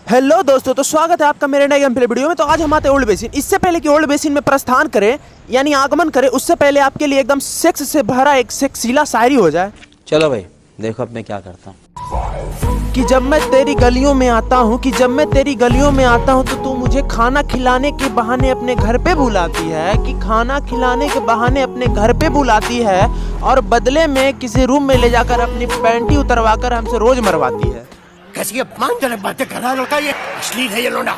Hello दोस्तों, तो स्वागत है आपका मेरे नए गेम प्ले वीडियो में। तो आज हम आते हैं ओल्ड बेसिन। इससे पहले कि ओल्ड बेसिन में प्रस्थान करें यानी आगमन करें, उससे पहले आपके लिए एकदम सेक्स से भरा एक सेक्सीला शायरी हो जाए। चलो भाई, देखो अब मैं क्या करता हूँ। कि जब मैं तेरी गलियों में आता हूँ, कि जब मैं तेरी गलियों में आता हूँ, तो तू मुझे खाना खिलाने के बहाने अपने घर पे बुलाती है। कि खाना खिलाने के बहाने अपने घर पे बुलाती है और बदले में किसी रूम में ले जाकर अपनी पैंटी उतरवा कर हमसे रोज मरवाती है। कैसी अपमानजनक बातें कर रहा लड़का, ये अश्लील है ये लोंडा।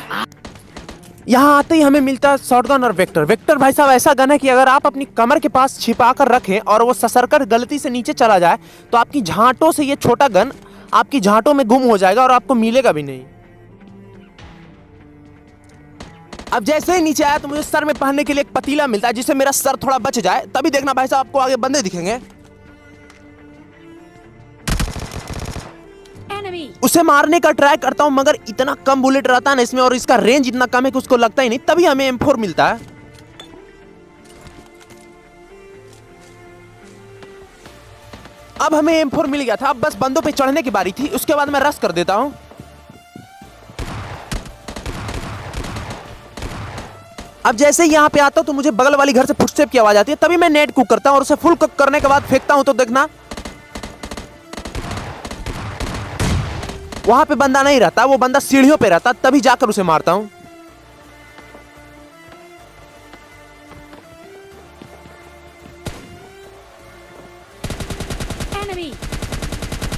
यहाँ आते ही हमें मिलता है शॉटगन और वेक्टर। वेक्टर भाई साहब ऐसा गन है कि अगर आप अपनी कमर के पास छिपा कर रखें और वो ससरकर गलती से नीचे चला जाए तो आपकी झांटों से ये छोटा गन आपकी झांटों में गुम हो जाएगा और आपको मिलेगा भी नहीं। अब जैसे ही नीचे आया तो मुझे सर में पहनने के लिए एक पतीला मिलता है जिससे मेरा सर थोड़ा बच जाए। तभी देखना भाई साहब, आपको आगे बंदे दिखेंगे। उसे मारने का ट्राई करता हूं मगर इतना कम बुलेट रहता है ना इसमें, और इसका रेंज इतना कम है कि उसको लगता ही नहीं। तभी हमें M4 मिलता है। अब हमें M4 मिल गया था, अब बस बंदों पे चढ़ने की बारी थी। उसके बाद मैं रश कर देता हूं। अब जैसे ही यहां पे आता हूं तो मुझे बगल वाली घर से फुटस्टेप की आवाज आती है। तभी मैं नेट कुक करता हूं और उसे फुल कुक करने के बाद फेंकता हूं। तो देखना वहां पे बंदा नहीं रहता, वो बंदा सीढ़ियों पे रहता। तभी जाकर उसे मारता हूं।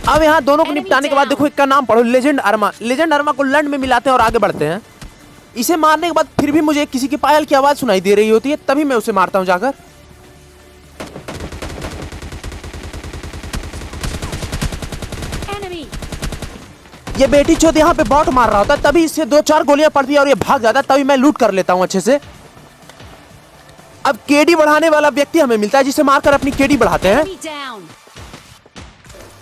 अब यहां दोनों को निपटाने के बाद देखो, एक का नाम पढ़ो, लेजेंड अर्मा। लेजेंड अर्मा को लैंड में मिलाते हैं और आगे बढ़ते हैं। इसे मारने के बाद फिर भी मुझे किसी की पायल की आवाज सुनाई दे रही होती है। तभी मैं उसे मारता हूं जाकर। ये बेटी चोद यहाँ पे बॉट मार रहा होता है। तभी इससे 2-4 गोलियां पड़ती है और ये भाग जाता है। तभी मैं लूट कर लेता हूं अच्छे से। अब केडी बढ़ाने वाला व्यक्ति हमें मिलता है जिसे मारकर अपनी केडी बढ़ाते हैं।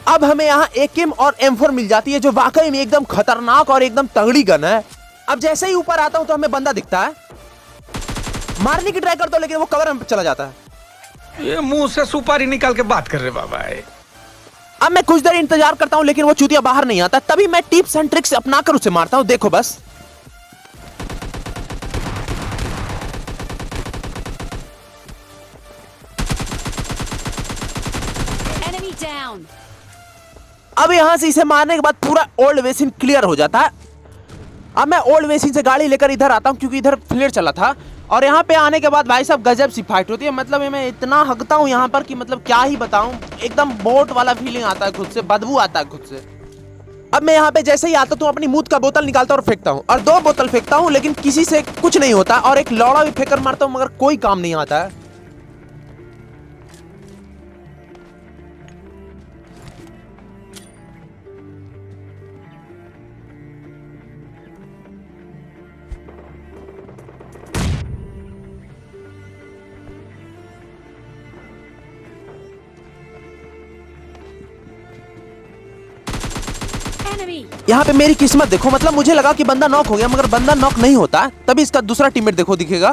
अब हमें यहाँ AKM और M4 मिल जाती है जो वाकई में एकदम खतरनाक और एकदम तगड़ी गन है। अब जैसे ही ऊपर आता हूं तो हमें बंदा दिखता है। मारने की ट्राई करता हूं लेकिन वो कवर में चला जाता है। ये मुंह से सुपारी निकाल के बात कर रहे बाबा। अब मैं कुछ देर इंतजार करता हूं लेकिन वो चूतिया बाहर नहीं आता। तभी मैं टिप्स एंड ट्रिक्स अपनाकर उसे मारता हूं। देखो बस, अब यहां से इसे मारने के बाद पूरा ओल्ड बेसिन क्लियर हो जाता है। अब मैं ओल्ड बेसिन से गाड़ी लेकर इधर आता हूं क्योंकि इधर फ्लेयर चला था। और यहाँ पे आने के बाद भाई साहब गजब सी फाइट होती है। मतलब मैं इतना हकता हूँ यहाँ पर कि मतलब क्या ही बताऊं। एकदम बोट वाला फीलिंग आता है खुद से, बदबू आता है खुद से। अब मैं यहाँ पे जैसे ही आता हूँ अपनी मूत का बोतल निकालता हूँ और फेंकता हूँ, और 2 बोतल फेंकता हूँ लेकिन किसी से कुछ नहीं होता। और एक लौड़ा भी फेंकर मारता हूँ मगर कोई काम नहीं आता है। यहाँ पे मेरी किस्मत देखो, मतलब मुझे लगा कि बंदा नॉक हो गया मगर बंदा नॉक नहीं होता। तभी इसका दूसरा टीममेट देखो दिखेगा।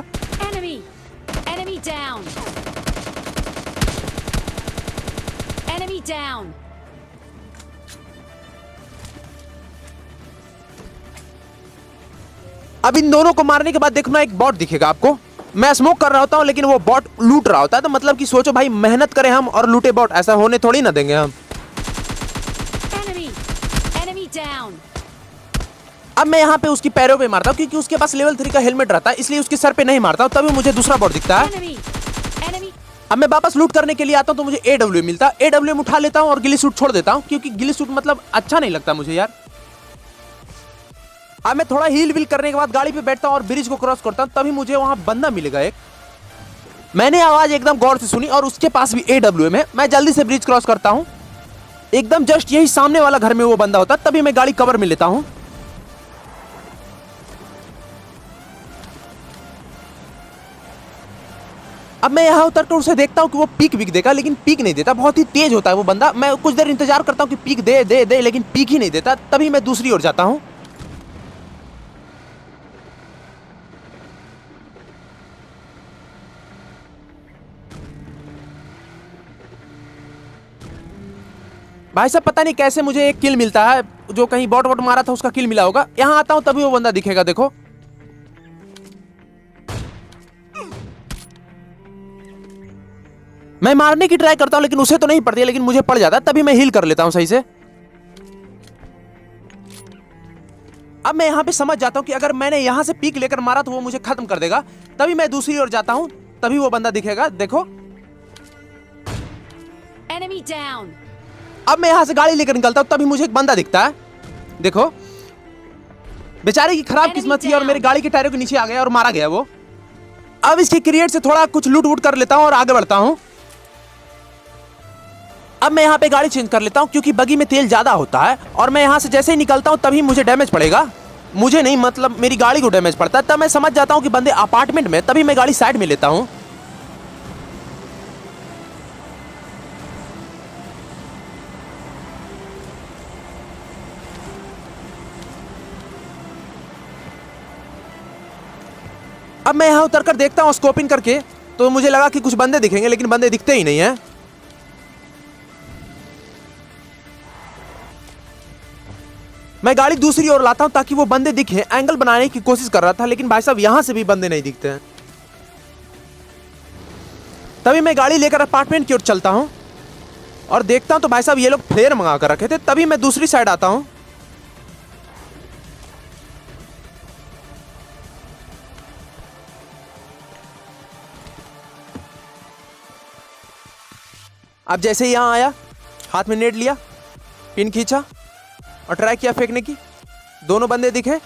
अब इन दोनों को मारने के बाद देखना एक बॉट दिखेगा आपको। मैं स्मोक कर रहा होता हूँ लेकिन वो बॉट लूट रहा होता है। तो मतलब कि सोचो भाई, मेहनत करें हम और लूटे बॉट, ऐसा होने थोड़ी ना देंगे हम। अब मैं यहाँ पे उसकी पैरों पे मारता हूँ क्योंकि उसके पास लेवल 3 का हेलमेट रहता है, इसलिए उसके सर पे नहीं मारता हूँ। तभी मुझे दूसरा बॉट दिखता है। अब मैं वापस लूट करने के लिए आता हूँ तो मुझे AWM मिलता है। AWM उठा लेता हूँ और गिली सूट छोड़ देता हूँ क्योंकि गिली सूट मतलब अच्छा नहीं लगता मुझे यार। अब मैं थोड़ा हील विल करने के बाद गाड़ी पे बैठता हूँ और ब्रिज को क्रॉस करता हूँ। तभी मुझे वहां बंदा मिलेगा एक। मैंने आवाज एकदम गौर से सुनी और उसके पास भी AWM है। मैं जल्दी से ब्रिज क्रॉस करता हूँ। एकदम जस्ट यही सामने वाला घर में वो बंदा होता है। तभी मैं गाड़ी कवर में लेता हूँ। अब मैं यहाँ उतर कर उसे देखता हूँ कि वो पीक विक देगा, लेकिन पीक नहीं देता। बहुत ही तेज होता है वो बंदा। मैं कुछ देर इंतजार करता हूँ कि पीक दे दे दे, लेकिन पीक ही नहीं देता। तभी मैं दूसरी ओर जाता हूँ। भाई साहब पता नहीं कैसे मुझे एक किल मिलता है, जो कहीं बॉट वॉट मारा था उसका किल मिला होगा। यहाँ आता हूँ तभी वो बंदा दिखेगा, देखो। मैं मारने की ट्राई करता हूँ लेकिन उसे तो नहीं पड़ती है, लेकिन मुझे पड़ जाता है, तभी मैं हील कर लेता हूँ सही से। अब मैं यहाँ पे समझ जाता हूँ कि अगर मैंने यहाँ से पीक लेकर मारा तो वो मुझे खत्म कर देगा। तभी मैं दूसरी ओर जाता हूँ, तभी वो बंदा दिखेगा, देखो। Enemy down. अब मैं यहाँ से गाड़ी लेकर निकलता हूँ, तभी मुझे एक बंदा दिखता है, देखो। बेचारे की खराब किस्मत थी और मेरी गाड़ी के टायरों के नीचे आ गया और मारा गया वो। अब इसके क्रिएट से थोड़ा कुछ लूट वूट कर लेता हूँ और आगे बढ़ता हूँ। अब मैं यहाँ पे गाड़ी चेंज कर लेता हूँ क्योंकि बगी में तेल ज्यादा होता है, और मैं यहाँ से जैसे ही निकलता हूँ तभी मुझे डैमेज पड़ेगा। मुझे नहीं, मतलब मेरी गाड़ी को डैमेज पड़ता है। तब मैं समझ जाता हूँ कि बंदे अपार्टमेंट में, तभी मैं गाड़ी साइड में लेता हूँ। अब मैं यहाँ उतर कर देखता हूँ स्कोपिंग करके, तो मुझे लगा कि कुछ बंदे दिखेंगे, लेकिन बंदे दिखते ही नहीं है। मैं गाड़ी दूसरी ओर लाता हूं ताकि वो बंदे दिखे। एंगल बनाने की कोशिश कर रहा था, लेकिन भाई साहब यहां से भी बंदे नहीं दिखते हैं। तभी मैं गाड़ी लेकर अपार्टमेंट की ओर चलता हूं और देखता हूं तो भाई साहब ये लोग फ्लेयर मंगा कर रखे थे। तभी मैं दूसरी साइड आता हूं। अब जैसे ही यहां आया, हाथ में नेट लिया, पिन खींचा और ट्राई किया फेंकने की। दोनों बंदे दिखे,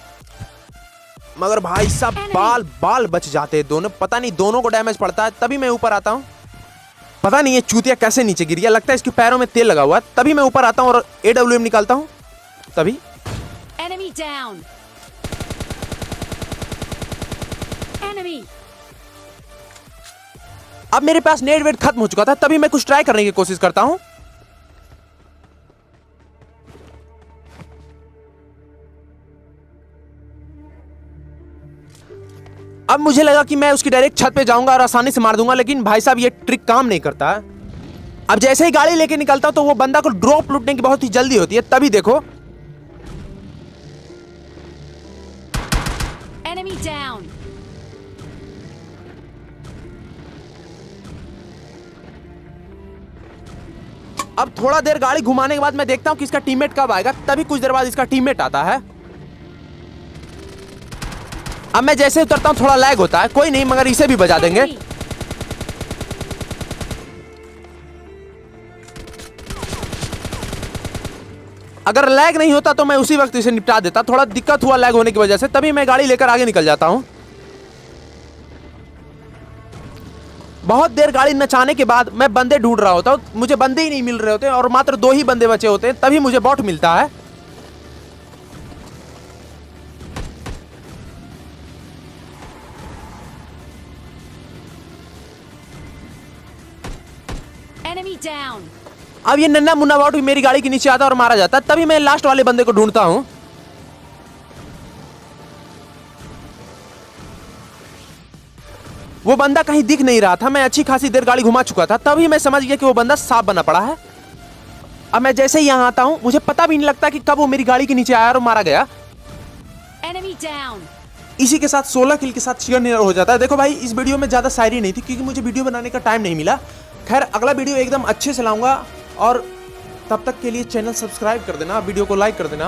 मगर भाई साहब बाल बाल बच जाते हैं दोनों। पता नहीं दोनों को डैमेज पड़ता है। तभी मैं ऊपर आता हूँ। पता नहीं ये चूतिया कैसे नीचे गिर गया, लगता है इसके पैरों में तेल लगा हुआ है। तभी मैं ऊपर आता हूँ और AWM निकालता हूँ। तभी Enemy down. Enemy. अब मेरे पास नेट वेट खत्म हो चुका था। तभी मैं कुछ ट्राई करने की कोशिश करता हूँ। अब मुझे लगा कि मैं उसकी डायरेक्ट छत पे जाऊंगा और आसानी से मार दूंगा, लेकिन भाई साहब ये ट्रिक काम नहीं करता है। अब जैसे ही गाड़ी लेके निकलता हूं तो वो बंदा को ड्रॉप लूटने की बहुत ही जल्दी होती है। तभी देखो, Enemy down. अब थोड़ा देर गाड़ी घुमाने के बाद मैं देखता हूं कि इसका टीममेट कब आएगा। तभी कुछ देर बाद इसका टीममेट आता है। अब मैं जैसे उतरता हूं थोड़ा लैग होता है, कोई नहीं, मगर इसे भी बजा देंगे। Enemy. अगर लैग नहीं होता तो मैं उसी वक्त इसे निपटा देता। थोड़ा दिक्कत हुआ लैग होने की वजह से, तभी मैं गाड़ी लेकर आगे निकल जाता हूं। बहुत देर गाड़ी नचाने के बाद मैं बंदे ढूंढ रहा होता हूं, मुझे बंदे ही नहीं मिल रहे होते और मात्र 2 ही बंदे बचे होते हैं। तभी मुझे बॉट मिलता है। Enemy down. अब ये नन्ना मुन्ना बॉट भी मेरी गाड़ी के नीचे आता और मारा जाता। तभी मैं लास्ट वाले बंदे को ढूंढता हूं। वो बंदा कहीं दिख नहीं रहा था। मैं अच्छी खासी देर गाड़ी घुमा चुका था। तभी मैं समझ गया कि वो बंदा सांप बना पड़ा है। अब मैं जैसे ही यहां आता हूं, मुझे पता भी नहीं लगता कि कब वो मेरी गाड़ी के नीचे आया और मारा गया। Enemy down. इसी के साथ 16 किल के साथ चिकन डिनर हो जाता है। देखो भाई, इस वीडियो में ज्यादा शायरी नहीं थी क्योंकि मुझे वीडियो बनाने का टाइम नहीं मिला। खैर, अगला वीडियो एकदम अच्छे से लाऊंगा, और तब तक के लिए चैनल सब्सक्राइब कर देना, वीडियो को लाइक कर देना।